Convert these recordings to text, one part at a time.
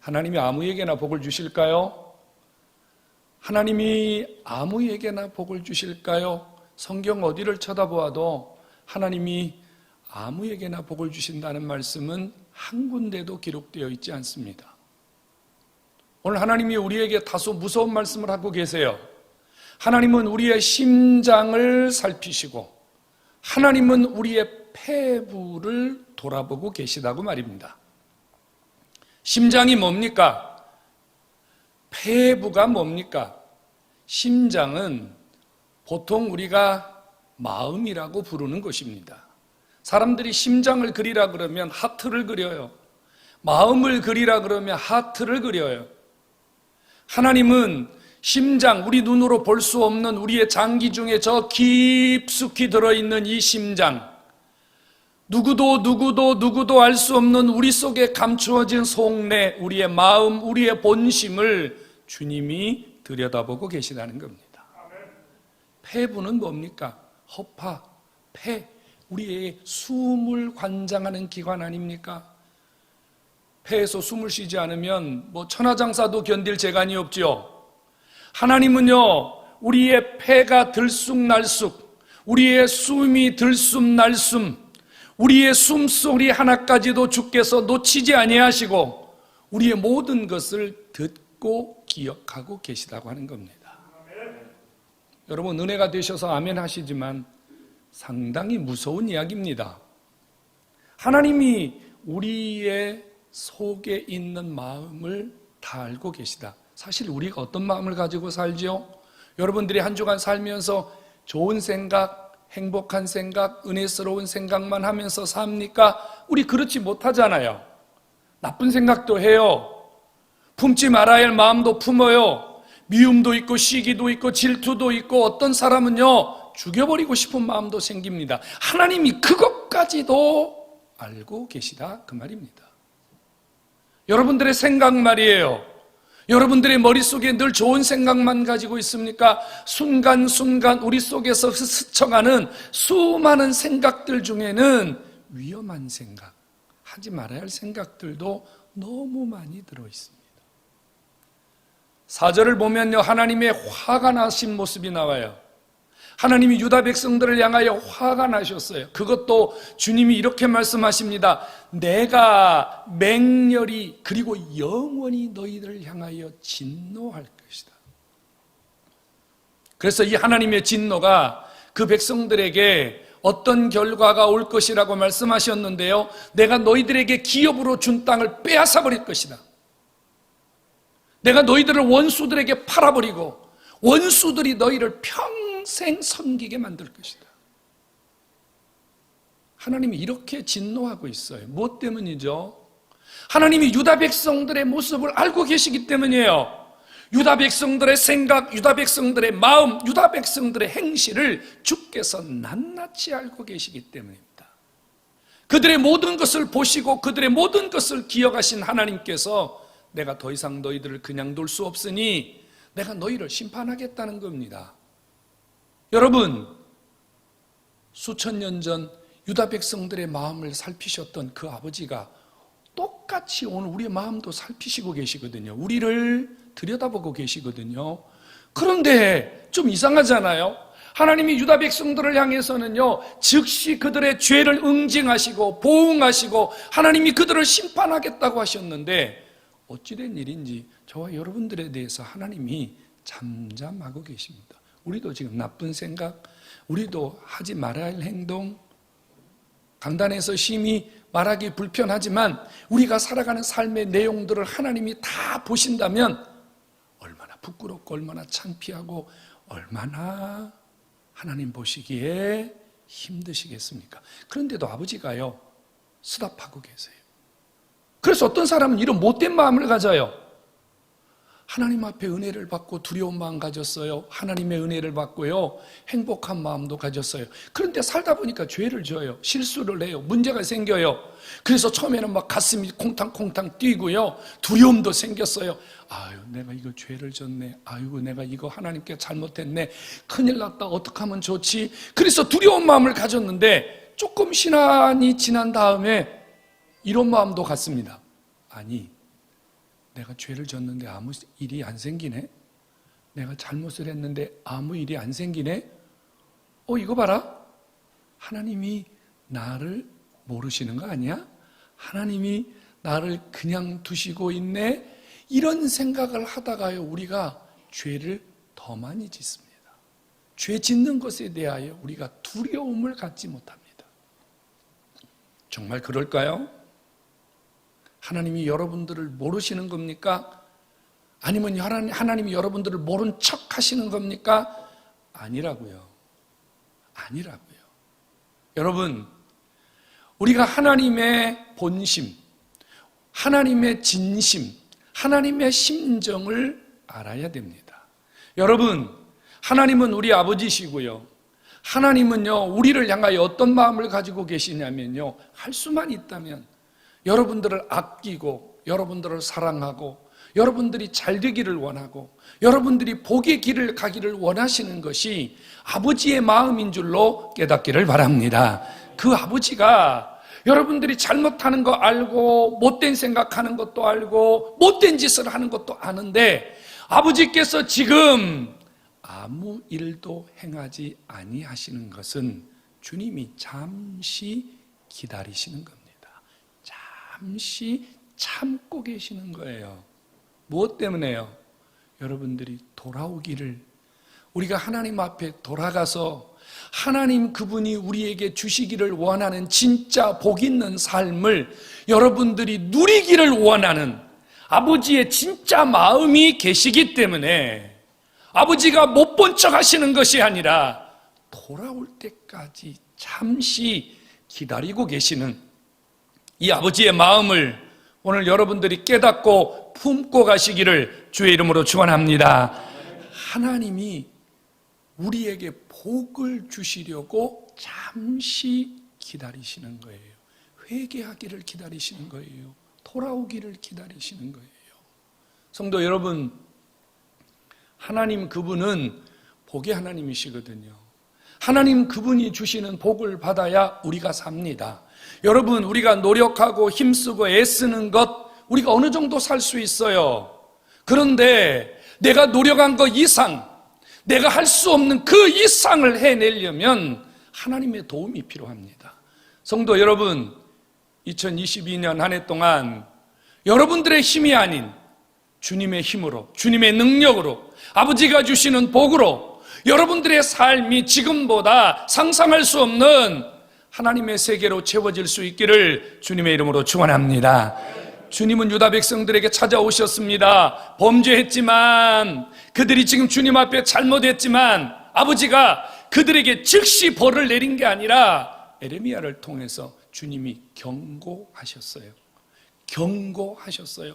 하나님이 아무에게나 복을 주실까요? 하나님이 아무에게나 복을 주실까요? 성경 어디를 쳐다보아도 하나님이 아무에게나 복을 주신다는 말씀은 한 군데도 기록되어 있지 않습니다. 오늘 하나님이 우리에게 다소 무서운 말씀을 하고 계세요. 하나님은 우리의 심장을 살피시고 하나님은 우리의 폐부를 돌아보고 계시다고 말입니다. 심장이 뭡니까? 폐부가 뭡니까? 심장은 보통 우리가 마음이라고 부르는 것입니다. 사람들이 심장을 그리라 그러면 하트를 그려요. 마음을 그리라 그러면 하트를 그려요. 하나님은 심장, 우리 눈으로 볼 수 없는 우리의 장기 중에 저 깊숙이 들어있는 이 심장, 누구도 알 수 없는 우리 속에 감추어진 속내, 우리의 마음, 우리의 본심을 주님이 들여다보고 계시다는 겁니다. 폐부는 뭡니까? 허파, 폐, 우리의 숨을 관장하는 기관 아닙니까? 폐에서 숨을 쉬지 않으면 천하장사도 견딜 재간이 없지요. 하나님은요, 우리의 폐가 들쑥날쑥, 우리의 숨이 들숨날숨, 우리의 숨소리 하나까지도 주께서 놓치지 아니하시고 우리의 모든 것을 듣고 기억하고 계시다고 하는 겁니다. 여러분, 은혜가 되셔서 아멘 하시지만 상당히 무서운 이야기입니다. 하나님이 우리의 속에 있는 마음을 다 알고 계시다. 사실 우리가 어떤 마음을 가지고 살지요? 여러분들이 한 주간 살면서 좋은 생각, 행복한 생각, 은혜스러운 생각만 하면서 삽니까? 우리 그렇지 못하잖아요. 나쁜 생각도 해요. 품지 말아야 할 마음도 품어요. 미움도 있고 시기도 있고 질투도 있고 어떤 사람은요, 죽여버리고 싶은 마음도 생깁니다. 하나님이 그것까지도 알고 계시다 그 말입니다. 여러분들의 생각 말이에요. 여러분들의 머릿속에 늘 좋은 생각만 가지고 있습니까? 순간순간 우리 속에서 스쳐가는 수많은 생각들 중에는 위험한 생각, 하지 말아야 할 생각들도 너무 많이 들어있습니다. 4절을 보면요, 하나님의 화가 나신 모습이 나와요. 하나님이 유다 백성들을 향하여 화가 나셨어요. 그것도 주님이 이렇게 말씀하십니다. 내가 맹렬히 그리고 영원히 너희들을 향하여 진노할 것이다. 그래서 이 하나님의 진노가 그 백성들에게 어떤 결과가 올 것이라고 말씀하셨는데요, 내가 너희들에게 기업으로 준 땅을 빼앗아 버릴 것이다. 내가 너희들을 원수들에게 팔아버리고 원수들이 너희를 평생 섬기게 만들 것이다. 하나님이 이렇게 진노하고 있어요. 무엇 때문이죠? 하나님이 유다 백성들의 모습을 알고 계시기 때문이에요. 유다 백성들의 생각, 유다 백성들의 마음, 유다 백성들의 행실을 주께서 낱낱이 알고 계시기 때문입니다. 그들의 모든 것을 보시고 그들의 모든 것을 기억하신 하나님께서 내가 더 이상 너희들을 그냥 둘 수 없으니 내가 너희를 심판하겠다는 겁니다. 여러분, 수천 년 전 유다 백성들의 마음을 살피셨던 그 아버지가 똑같이 오늘 우리의 마음도 살피시고 계시거든요. 우리를 들여다보고 계시거든요. 그런데 좀 이상하잖아요. 하나님이 유다 백성들을 향해서는요, 즉시 그들의 죄를 응징하시고 보응하시고 하나님이 그들을 심판하겠다고 하셨는데 어찌된 일인지 저와 여러분들에 대해서 하나님이 잠잠하고 계십니다. 우리도 지금 나쁜 생각, 우리도 하지 말아야 할 행동, 강단에서 심히 말하기 불편하지만 우리가 살아가는 삶의 내용들을 하나님이 다 보신다면 얼마나 부끄럽고 얼마나 창피하고 얼마나 하나님 보시기에 힘드시겠습니까? 그런데도 아버지가요, 수답하고 계세요. 그래서 어떤 사람은 이런 못된 마음을 가져요. 하나님 앞에 은혜를 받고 두려운 마음 가졌어요. 하나님의 은혜를 받고요, 행복한 마음도 가졌어요. 그런데 살다 보니까 죄를 져요. 실수를 해요. 문제가 생겨요. 그래서 처음에는 막 가슴이 콩탕콩탕 뛰고요, 두려움도 생겼어요. 아유, 내가 이거 죄를 졌네. 아이고, 내가 이거 하나님께 잘못했네. 큰일 났다. 어떻게 하면 좋지? 그래서 두려운 마음을 가졌는데 조금 시간이 지난 다음에 이런 마음도 갖습니다. 아니, 내가 죄를 졌는데 아무 일이 안 생기네? 내가 잘못을 했는데 아무 일이 안 생기네? 이거 봐라. 하나님이 나를 모르시는 거 아니야? 하나님이 나를 그냥 두시고 있네? 이런 생각을 하다가요, 우리가 죄를 더 많이 짓습니다. 죄 짓는 것에 대하여 우리가 두려움을 갖지 못합니다. 정말 그럴까요? 하나님이 여러분들을 모르시는 겁니까? 아니면 하나님이 여러분들을 모른 척 하시는 겁니까? 아니라고요. 아니라고요. 여러분, 우리가 하나님의 본심, 하나님의 진심, 하나님의 심정을 알아야 됩니다. 여러분, 하나님은 우리 아버지시고요. 하나님은요, 우리를 향하여 어떤 마음을 가지고 계시냐면요, 할 수만 있다면 여러분들을 아끼고, 여러분들을 사랑하고, 여러분들이 잘 되기를 원하고, 여러분들이 복의 길을 가기를 원하시는 것이 아버지의 마음인 줄로 깨닫기를 바랍니다. 그 아버지가 여러분들이 잘못하는 거 알고, 못된 생각하는 것도 알고, 못된 짓을 하는 것도 아는데, 아버지께서 지금 아무 일도 행하지 아니하시는 것은 주님이 잠시 기다리시는 겁니다. 잠시 참고 계시는 거예요. 무엇 때문에요? 여러분들이 돌아오기를, 우리가 하나님 앞에 돌아가서 하나님 그분이 우리에게 주시기를 원하는 진짜 복 있는 삶을 여러분들이 누리기를 원하는 아버지의 진짜 마음이 계시기 때문에 아버지가 못 본 척 하시는 것이 아니라 돌아올 때까지 잠시 기다리고 계시는 이 아버지의 마음을 오늘 여러분들이 깨닫고 품고 가시기를 주의 이름으로 축원합니다. 하나님이 우리에게 복을 주시려고 잠시 기다리시는 거예요. 회개하기를 기다리시는 거예요. 돌아오기를 기다리시는 거예요. 성도 여러분, 하나님 그분은 복의 하나님이시거든요. 하나님 그분이 주시는 복을 받아야 우리가 삽니다. 여러분, 우리가 노력하고 힘쓰고 애쓰는 것, 우리가 어느 정도 살 수 있어요. 그런데 내가 노력한 것 이상, 내가 할 수 없는 그 이상을 해내려면 하나님의 도움이 필요합니다. 성도 여러분, 2022년 한 해 동안 여러분들의 힘이 아닌 주님의 힘으로, 주님의 능력으로, 아버지가 주시는 복으로 여러분들의 삶이 지금보다 상상할 수 없는 하나님의 세계로 채워질 수 있기를 주님의 이름으로 축원합니다. 주님은 유다 백성들에게 찾아오셨습니다. 범죄했지만, 그들이 지금 주님 앞에 잘못했지만 아버지가 그들에게 즉시 벌을 내린 게 아니라 에레미야를 통해서 주님이 경고하셨어요. 경고하셨어요.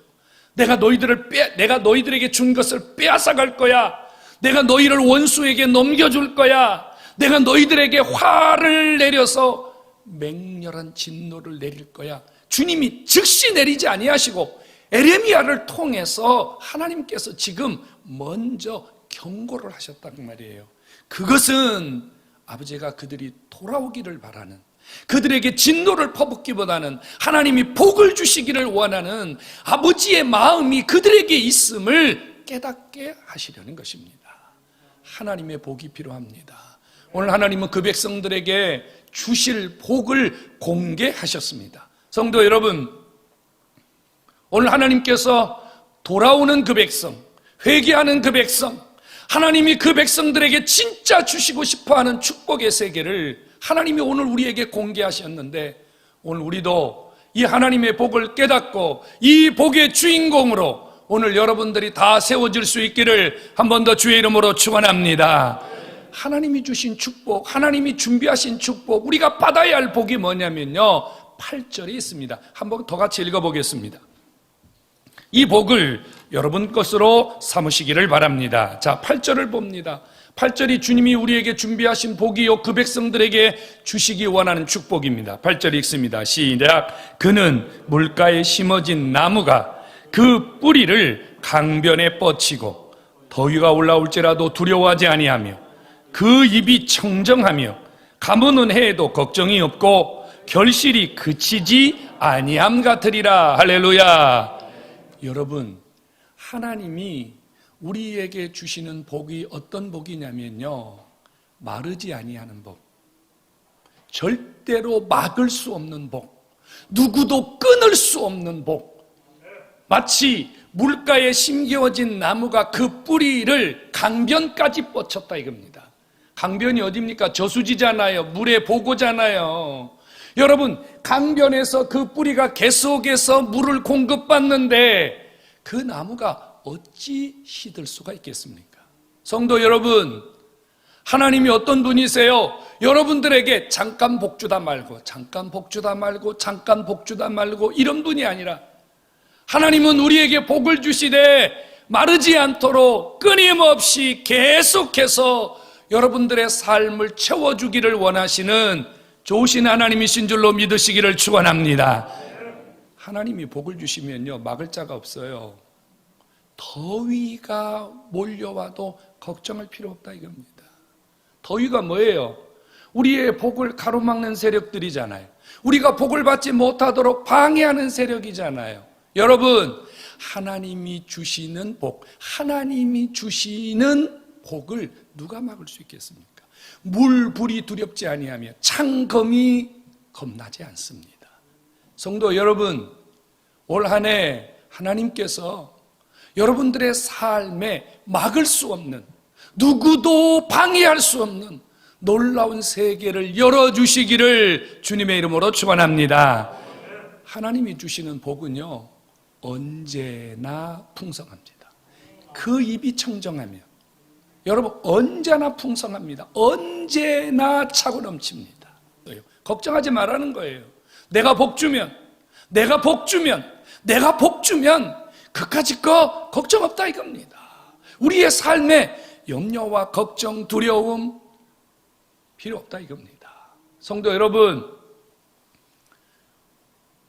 내가 너희들에게 준 것을 빼앗아갈 거야. 내가 너희를 원수에게 넘겨줄 거야. 내가 너희들에게 화를 내려서 맹렬한 진노를 내릴 거야. 주님이 즉시 내리지 아니하시고 에레미야를 통해서 하나님께서 지금 먼저 경고를 하셨단 말이에요. 그것은 아버지가 그들이 돌아오기를 바라는, 그들에게 진노를 퍼붓기보다는 하나님이 복을 주시기를 원하는 아버지의 마음이 그들에게 있음을 깨닫게 하시려는 것입니다. 하나님의 복이 필요합니다. 오늘 하나님은 그 백성들에게 주실 복을 공개하셨습니다. 성도 여러분, 오늘 하나님께서 돌아오는 그 백성, 회개하는 그 백성, 하나님이 그 백성들에게 진짜 주시고 싶어하는 축복의 세계를 하나님이 오늘 우리에게 공개하셨는데, 오늘 우리도 이 하나님의 복을 깨닫고 이 복의 주인공으로 오늘 여러분들이 다 세워질 수 있기를 한 번 더 주의 이름으로 축원합니다. 하나님이 주신 축복, 하나님이 준비하신 축복, 우리가 받아야 할 복이 뭐냐면요, 8절에 있습니다. 한번 더 같이 읽어보겠습니다. 이 복을 여러분 것으로 삼으시기를 바랍니다. 자, 8절을 봅니다. 8절이 주님이 우리에게 준비하신 복이요 그 백성들에게 주시기 원하는 축복입니다. 8절 읽습니다. 시작. 그는 물가에 심어진 나무가 그 뿌리를 강변에 뻗치고 더위가 올라올지라도 두려워하지 아니하며 그 입이 청정하며 가무는 해에도 걱정이 없고 결실이 그치지 아니함 같으리라. 할렐루야. 여러분, 하나님이 우리에게 주시는 복이 어떤 복이냐면요, 마르지 아니하는 복, 절대로 막을 수 없는 복, 누구도 끊을 수 없는 복. 마치 물가에 심겨진 나무가 그 뿌리를 강변까지 뻗쳤다 이겁니다. 강변이 어디입니까? 저수지잖아요. 물의 보고잖아요. 여러분, 강변에서 그 뿌리가 계속해서 물을 공급받는데 그 나무가 어찌 시들 수가 있겠습니까? 성도 여러분, 하나님이 어떤 분이세요? 여러분들에게 잠깐 복주다 말고 잠깐 복주다 말고 잠깐 복주다 말고 이런 분이 아니라 하나님은 우리에게 복을 주시되 마르지 않도록 끊임없이 계속해서 여러분들의 삶을 채워주기를 원하시는 좋으신 하나님이신 줄로 믿으시기를 축원합니다. 하나님이 복을 주시면요, 막을 자가 없어요. 더위가 몰려와도 걱정할 필요 없다 이겁니다. 더위가 뭐예요? 우리의 복을 가로막는 세력들이잖아요. 우리가 복을 받지 못하도록 방해하는 세력이잖아요. 여러분, 하나님이 주시는 복, 하나님이 주시는 복을 누가 막을 수 있겠습니까? 물불이 두렵지 아니하며 창검이 겁나지 않습니다. 성도 여러분, 올 한 해 하나님께서 여러분들의 삶에 막을 수 없는, 누구도 방해할 수 없는 놀라운 세계를 열어주시기를 주님의 이름으로 축원합니다. 하나님이 주시는 복은요, 언제나 풍성합니다. 그 입이 청정하며, 여러분, 언제나 풍성합니다. 언제나 차고 넘칩니다. 걱정하지 말라는 거예요. 내가 복 주면 그까짓 거 걱정 없다 이겁니다. 우리의 삶에 염려와 걱정, 두려움 필요 없다 이겁니다. 성도 여러분,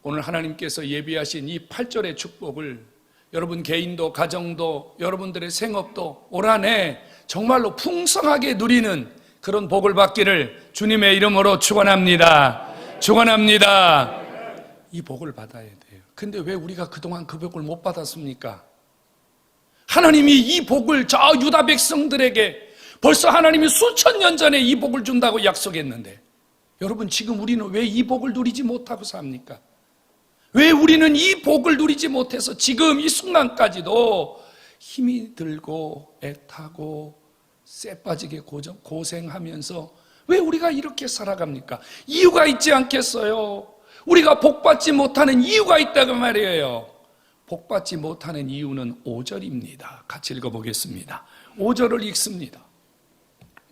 오늘 하나님께서 예비하신 이 8절의 축복을 여러분 개인도 가정도 여러분들의 생업도 올 한 해 정말로 풍성하게 누리는 그런 복을 받기를 주님의 이름으로 축원합니다. 축원합니다. 이 복을 받아야 돼요. 근데 왜 우리가 그동안 그 복을 못 받았습니까? 하나님이 이 복을 저 유다 백성들에게 벌써 하나님이 수천 년 전에 이 복을 준다고 약속했는데, 여러분, 지금 우리는 왜 이 복을 누리지 못하고 삽니까? 왜 우리는 이 복을 누리지 못해서 지금 이 순간까지도 힘이 들고 애타고 쇠 빠지게 고생하면서 왜 우리가 이렇게 살아갑니까? 이유가 있지 않겠어요? 우리가 복받지 못하는 이유가 있다고 말이에요. 복받지 못하는 이유는 5절입니다. 같이 읽어보겠습니다. 5절을 읽습니다.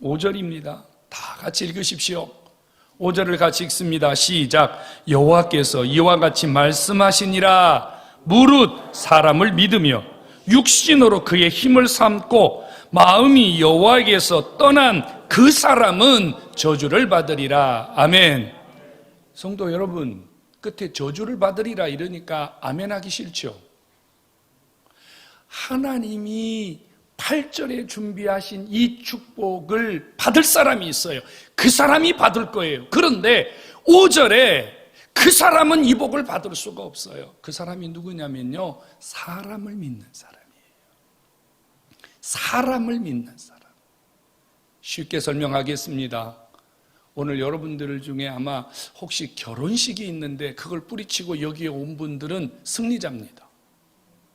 5절입니다. 다 같이 읽으십시오. 5절을 같이 읽습니다. 시작. 여호와께서 이와 같이 말씀하시니라. 무릇 사람을 믿으며 육신으로 그의 힘을 삼고 마음이 여호와에게서 떠난 그 사람은 저주를 받으리라. 아멘. 성도 여러분, 끝에 저주를 받으리라 이러니까 아멘 하기 싫죠? 하나님이 8절에 준비하신 이 축복을 받을 사람이 있어요. 그 사람이 받을 거예요. 그런데 5절에 그 사람은 이 복을 받을 수가 없어요. 그 사람이 누구냐면요, 사람을 믿는 사람이에요. 사람을 믿는 사람. 쉽게 설명하겠습니다. 오늘 여러분들 중에 아마 혹시 결혼식이 있는데 그걸 뿌리치고 여기에 온 분들은 승리자입니다.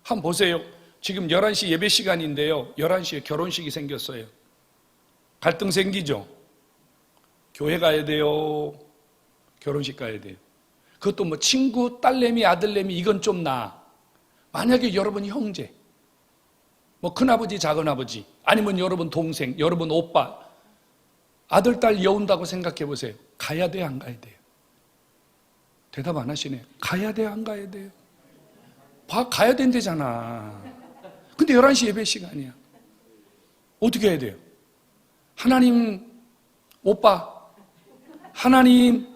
한번 보세요. 지금 11시 예배 시간인데요, 11시에 결혼식이 생겼어요. 갈등 생기죠? 교회 가야 돼요? 결혼식 가야 돼요? 그것도 뭐 친구, 딸내미, 아들내미 이건 좀 나아. 만약에 여러분 형제, 뭐 큰아버지, 작은아버지, 아니면 여러분 동생, 여러분 오빠, 아들, 딸 여운다고 생각해 보세요. 가야 돼요, 안 가야 돼요? 대답 안 하시네요. 가야 돼요, 안 가야 돼요? 가야 된대잖아. 근데 11시 예배 시간이야. 어떻게 해야 돼요? 하나님 오빠, 하나님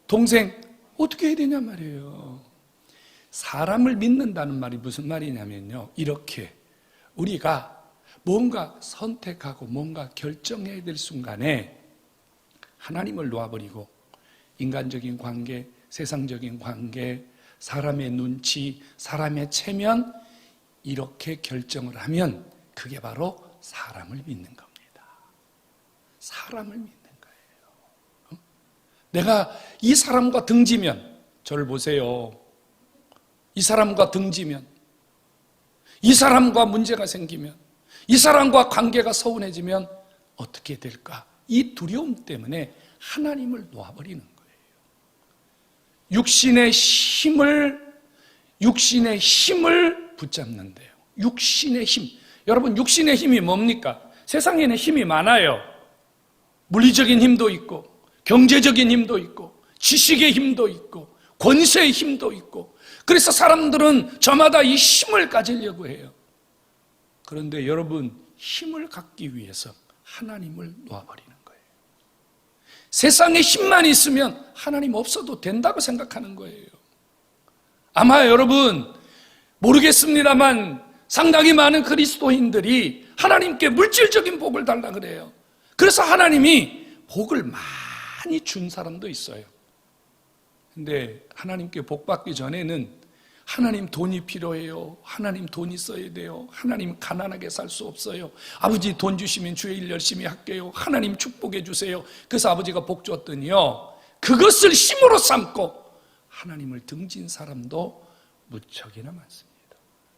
동생, 어떻게 해야 되냐 말이에요. 사람을 믿는다는 말이 무슨 말이냐면요, 이렇게 우리가 뭔가 선택하고 뭔가 결정해야 될 순간에 하나님을 놓아버리고 인간적인 관계, 세상적인 관계, 사람의 눈치, 사람의 체면, 이렇게 결정을 하면 그게 바로 사람을 믿는 겁니다. 사람을 믿는 거예요. 내가 이 사람과 등지면, 저를 보세요. 이 사람과 등지면, 이 사람과 문제가 생기면, 이 사람과 관계가 서운해지면 어떻게 될까? 이 두려움 때문에 하나님을 놓아버리는 거예요. 육신의 힘을 붙잡는데요. 육신의 힘. 여러분, 육신의 힘이 뭡니까? 세상에는 힘이 많아요. 물리적인 힘도 있고, 경제적인 힘도 있고, 지식의 힘도 있고, 권세의 힘도 있고. 그래서 사람들은 저마다 이 힘을 가지려고 해요. 그런데 여러분, 힘을 갖기 위해서 하나님을 놓아버리는 거예요. 세상에 힘만 있으면 하나님 없어도 된다고 생각하는 거예요. 아마 여러분 모르겠습니다만 상당히 많은 그리스도인들이 하나님께 물질적인 복을 달라 그래요. 그래서 하나님이 복을 많이 준 사람도 있어요. 근데 하나님께 복 받기 전에는 하나님 돈이 필요해요. 하나님 돈 있어야 돼요. 하나님 가난하게 살 수 없어요. 아버지 돈 주시면 주의 일 열심히 할게요. 하나님 축복해 주세요. 그래서 아버지가 복 줬더니요, 그것을 힘으로 삼고 하나님을 등진 사람도 무척이나 많습니다.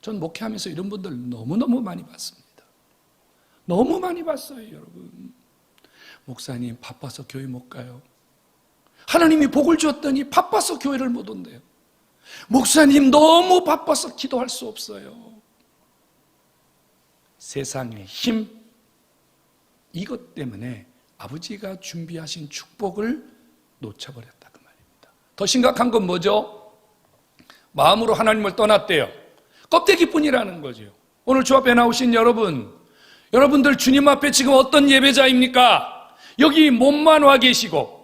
전 목회하면서 이런 분들 너무너무 많이 봤습니다. 너무 많이 봤어요, 여러분. 목사님 바빠서 교회 못 가요. 하나님이 복을 줬더니 바빠서 교회를 못 온대요. 목사님 너무 바빠서 기도할 수 없어요. 세상의 힘, 이것 때문에 아버지가 준비하신 축복을 놓쳐버렸다 그 말입니다. 더 심각한 건 뭐죠? 마음으로 하나님을 떠났대요. 껍데기뿐이라는 거죠. 오늘 주 앞에 나오신 여러분들 주님 앞에 지금 어떤 예배자입니까? 여기 몸만 와 계시고,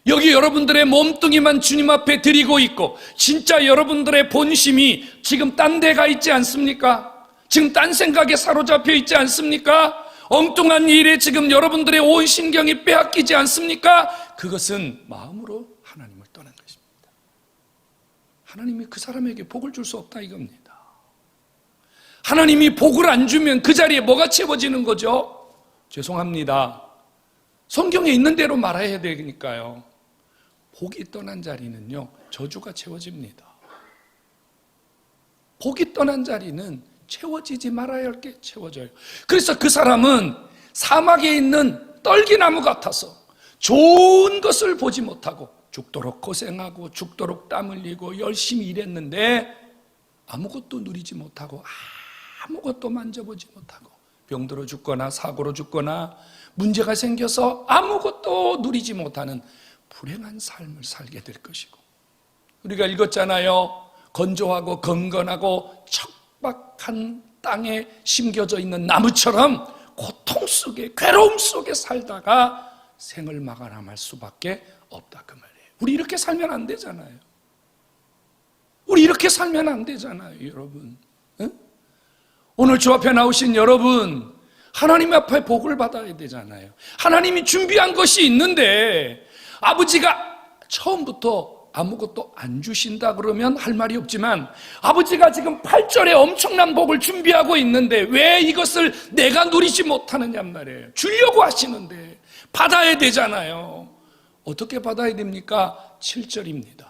여기 여러분들의 몸뚱이만 주님 앞에 드리고 있고, 진짜 여러분들의 본심이 지금 딴 데 가 있지 않습니까? 지금 딴 생각에 사로잡혀 있지 않습니까? 엉뚱한 일에 지금 여러분들의 온 신경이 빼앗기지 않습니까? 그것은 마음으로 하나님을 떠난 것입니다. 하나님이 그 사람에게 복을 줄 수 없다 이겁니다. 하나님이 복을 안 주면 그 자리에 뭐가 채워지는 거죠? 죄송합니다. 성경에 있는 대로 말해야 되니까요. 복이 떠난 자리는요, 저주가 채워집니다. 복이 떠난 자리는 채워지지 말아야 할 게 채워져요. 그래서 그 사람은 사막에 있는 떨기나무 같아서 좋은 것을 보지 못하고 죽도록 고생하고 죽도록 땀 흘리고 열심히 일했는데 아무것도 누리지 못하고 아무것도 만져보지 못하고 병들어 죽거나 사고로 죽거나 문제가 생겨서 아무것도 누리지 못하는 불행한 삶을 살게 될 것이고, 우리가 읽었잖아요. 건조하고 건건하고 척박한 땅에 심겨져 있는 나무처럼 고통 속에, 괴로움 속에 살다가 생을 마감할 수밖에 없다 그 말이에요. 우리 이렇게 살면 안 되잖아요. 우리 이렇게 살면 안 되잖아요, 여러분. 응? 오늘 주 앞에 나오신 여러분, 하나님 앞에 복을 받아야 되잖아요. 하나님이 준비한 것이 있는데 아버지가 처음부터 아무것도 안 주신다 그러면 할 말이 없지만, 아버지가 지금 8절에 엄청난 복을 준비하고 있는데 왜 이것을 내가 누리지 못하느냐 말이에요. 주려고 하시는데 받아야 되잖아요. 어떻게 받아야 됩니까? 7절입니다.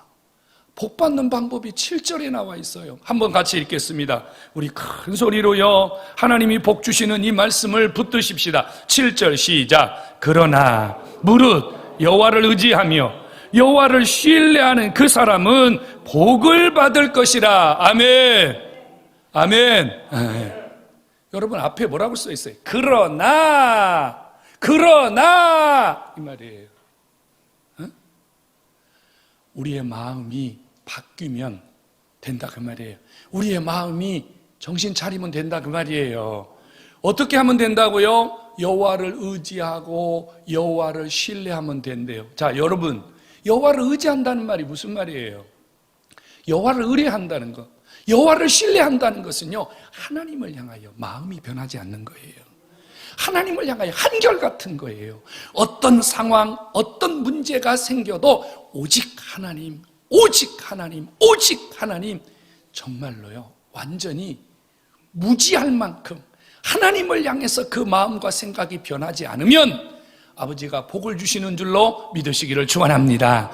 복 받는 방법이 7절에 나와 있어요. 한번 같이 읽겠습니다. 우리 큰 소리로요, 하나님이 복 주시는 이 말씀을 붙드십시다. 7절 시작. 그러나 무릇 여호와를 의지하며 여호와를 신뢰하는 그 사람은 복을 받을 것이라. 아멘. 아멘. 여러분 앞에 뭐라고 써 있어요? 그러나 이 말이에요. 우리의 마음이 바뀌면 된다 그 말이에요. 우리의 마음이 정신 차리면 된다 그 말이에요. 어떻게 하면 된다고요? 여호와를 의지하고 여호와를 신뢰하면 된대요. 자, 여러분, 여호와를 의지한다는 말이 무슨 말이에요? 여호와를 의뢰한다는 것, 여호와를 신뢰한다는 것은요, 하나님을 향하여 마음이 변하지 않는 거예요. 하나님을 향하여 한결같은 거예요. 어떤 상황, 어떤 문제가 생겨도 오직 하나님, 오직 하나님, 오직 하나님, 정말로요, 완전히 무지할 만큼 하나님을 향해서 그 마음과 생각이 변하지 않으면 아버지가 복을 주시는 줄로 믿으시기를 축원합니다.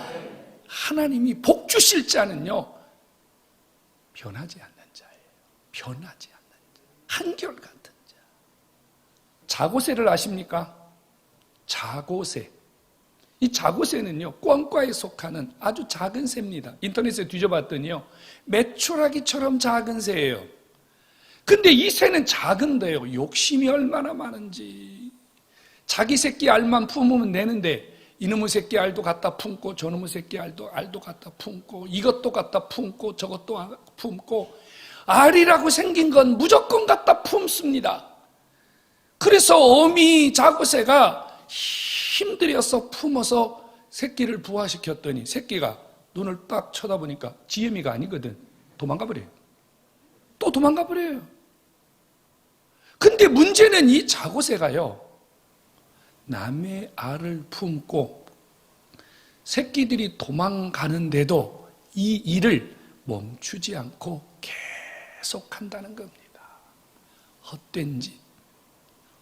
하나님이 복 주실 자는요, 변하지 않는 자예요. 변하지 않는 자. 한결같은 자. 자고새를 아십니까? 자고새. 이 자고새는요, 꿩과에 속하는 아주 작은 새입니다. 인터넷에 뒤져봤더니요, 메추라기처럼 작은 새예요. 근데 이 새는 작은데요, 욕심이 얼마나 많은지. 자기 새끼 알만 품으면 내는데 이놈의 새끼 알도 갖다 품고 저놈의 새끼 알도 갖다 품고 이것도 갖다 품고 저것도 품고 알이라고 생긴 건 무조건 갖다 품습니다. 그래서 어미 자고새가 힘들여서 품어서 새끼를 부화시켰더니 새끼가 눈을 딱 쳐다보니까 지혜미가 아니거든. 도망가 버려요. 또 도망가 버려요. 근데 문제는 이 자고새가요, 남의 알을 품고 새끼들이 도망가는데도 이 일을 멈추지 않고 계속 한다는 겁니다. 헛된 짓,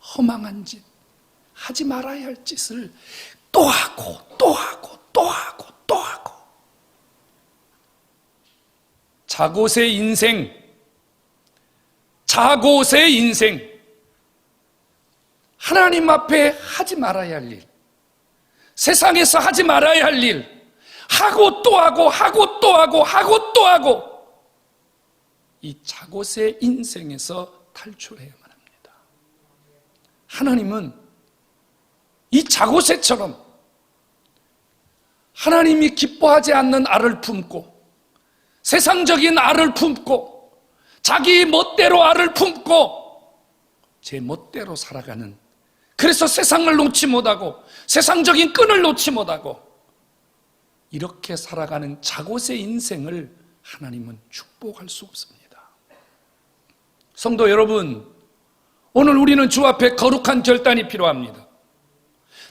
허망한 짓, 하지 말아야 할 짓을 또 하고 또 하고 또 하고 또 하고. 자고새 인생, 자고새 인생. 하나님 앞에 하지 말아야 할 일, 세상에서 하지 말아야 할 일, 하고 또 하고 하고 또 하고 하고 또 하고. 이 자고새 인생에서 탈출해야만 합니다. 하나님은 이 자고새처럼 하나님이 기뻐하지 않는 알을 품고 세상적인 알을 품고 자기 멋대로 알을 품고 제 멋대로 살아가는, 그래서 세상을 놓지 못하고 세상적인 끈을 놓지 못하고 이렇게 살아가는 자고새 인생을 하나님은 축복할 수 없습니다. 성도 여러분, 오늘 우리는 주 앞에 거룩한 결단이 필요합니다.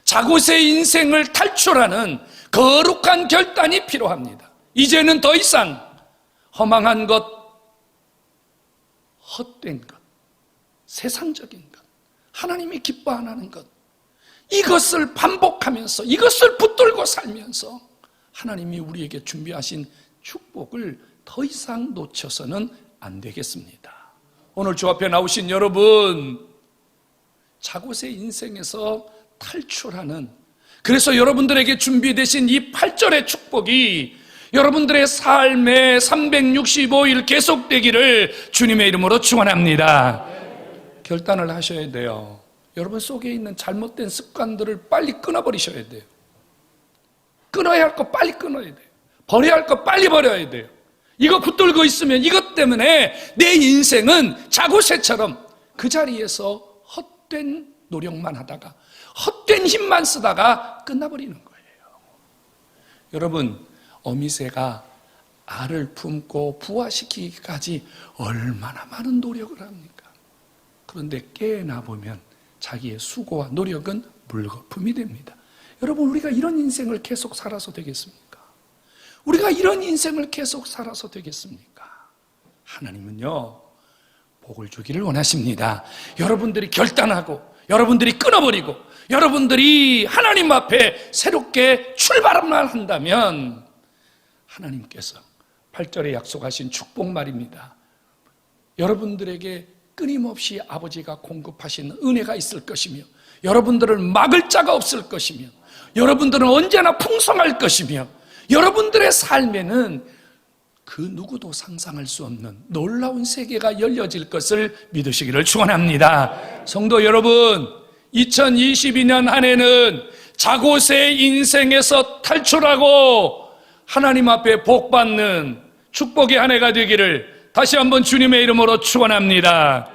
자고새 인생을 탈출하는 거룩한 결단이 필요합니다. 이제는 더 이상 허망한 것, 헛된 것, 세상적인 것, 하나님이 기뻐 안 하는 것, 이것을 반복하면서 이것을 붙들고 살면서 하나님이 우리에게 준비하신 축복을 더 이상 놓쳐서는 안 되겠습니다. 오늘 주 앞에 나오신 여러분, 자고새 인생에서 탈출하는, 그래서 여러분들에게 준비되신 이 8절의 축복이 여러분들의 삶에 365일 계속되기를 주님의 이름으로 축원합니다. 결단을 하셔야 돼요. 여러분 속에 있는 잘못된 습관들을 빨리 끊어버리셔야 돼요. 끊어야 할 거 빨리 끊어야 돼요. 버려야 할 거 빨리 버려야 돼요. 이거 붙들고 있으면 이것 때문에 내 인생은 자고새처럼 그 자리에서 헛된 노력만 하다가 헛된 힘만 쓰다가 끝나버리는 거예요. 여러분, 어미새가 알을 품고 부화시키기까지 얼마나 많은 노력을 합니까? 그런데 깨어나 보면 자기의 수고와 노력은 물거품이 됩니다. 여러분, 우리가 이런 인생을 계속 살아서 되겠습니까? 우리가 이런 인생을 계속 살아서 되겠습니까? 하나님은요, 복을 주기를 원하십니다. 여러분들이 결단하고 여러분들이 끊어버리고 여러분들이 하나님 앞에 새롭게 출발만 한다면 하나님께서 8절에 약속하신 축복 말입니다. 여러분들에게 끊임없이 아버지가 공급하시는 은혜가 있을 것이며 여러분들을 막을 자가 없을 것이며 여러분들은 언제나 풍성할 것이며 여러분들의 삶에는 그 누구도 상상할 수 없는 놀라운 세계가 열려질 것을 믿으시기를 축원합니다. 성도 여러분, 2022년 한 해는 자고새 인생에서 탈출하고 하나님 앞에 복받는 축복의 한 해가 되기를 다시 한번 주님의 이름으로 축원합니다.